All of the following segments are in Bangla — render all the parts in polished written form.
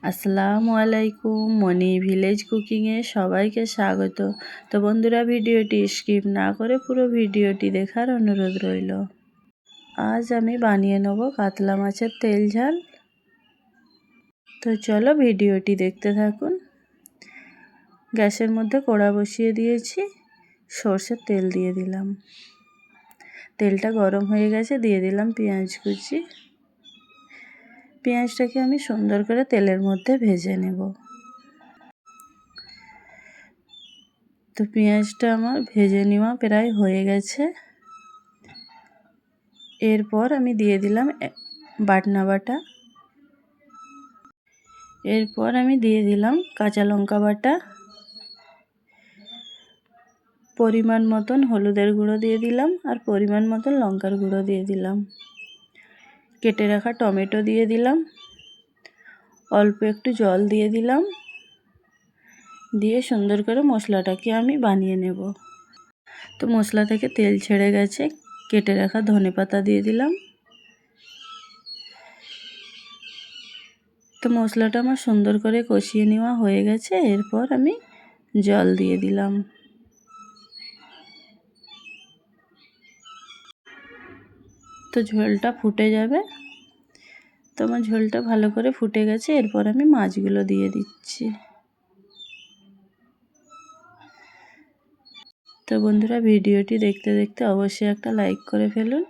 আসসালামু আলাইকুম, মনি ভিলেজ কুকিংয়ে সবাইকে স্বাগত। তো বন্ধুরা, ভিডিওটি স্কিপ না করে পুরো ভিডিওটি দেখার অনুরোধ রইল। আজ আমি বানিয়ে নেব কাতলা মাছের তেল ঝাল। তো চলো ভিডিওটি দেখতে থাকুন। গ্যাসের মধ্যে কড়া বসিয়ে দিয়েছি, সরষের তেল দিয়ে দিলাম। তেলটা গরম হয়ে গেছে, দিয়ে দিলাম পেঁয়াজ কুচি। পেঁয়াজটাকে আমি সুন্দর করে তেলের মধ্যে ভেজে নেব। তো পেঁয়াজটা আমার ভেজে নেওয়া প্রায় হয়ে গেছে। এরপর আমি দিয়ে দিলাম বাটনা বাটা। এরপর আমি দিয়ে দিলাম কাঁচা লঙ্কা বাটা, পরিমাণ মতন হলুদের গুঁড়ো দিয়ে দিলাম, আর পরিমাণ মতন লঙ্কার গুঁড়ো দিয়ে দিলাম। কেটে রাখা টমেটো দিয়ে দিলাম, অল্প একটু জল দিয়ে দিলাম, দিয়ে সুন্দর করে মশলাটাকে আমি বানিয়ে নেব। তো মশলা থেকে তেল ছেড়ে গেছে, কেটে রাখা ধনেপাতা দিয়ে দিলাম। তো মশলাটা আমার সুন্দর করে কষিয়ে নেওয়া হয়ে গেছে। এরপর আমি জল দিয়ে দিলাম। তো ঝোলটা ফুটে যাবে। তো আমার ঝোলটা ভালো করে ফুটে গেছে। এরপর আমি মাছগুলো দিয়ে দিচ্ছি। তো বন্ধুরা, ভিডিওটি দেখতে দেখতে অবশ্যই একটা লাইক করে ফেলুন।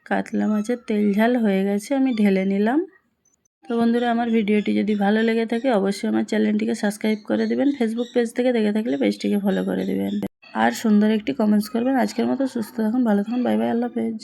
কাতলা মাছের তেল ঝাল হয়ে গেছে, আমি ঢেলে নিলাম। তো বন্ধুরা, আমার ভিডিওটি যদি ভালো লেগে থাকে অবশ্যই আমার চ্যানেলটিকে সাবস্ক্রাইব করে দেবেন। ফেসবুক পেজ থেকে দেখে থাকলে পেজটিকে ফলো করে দেবেন, আর সুন্দর একটি কমেন্টস করবেন। আজকের মতো সুস্থ থাকুন, ভালো থাকুন, বাই বাই, আল্লাহ হাফেজ।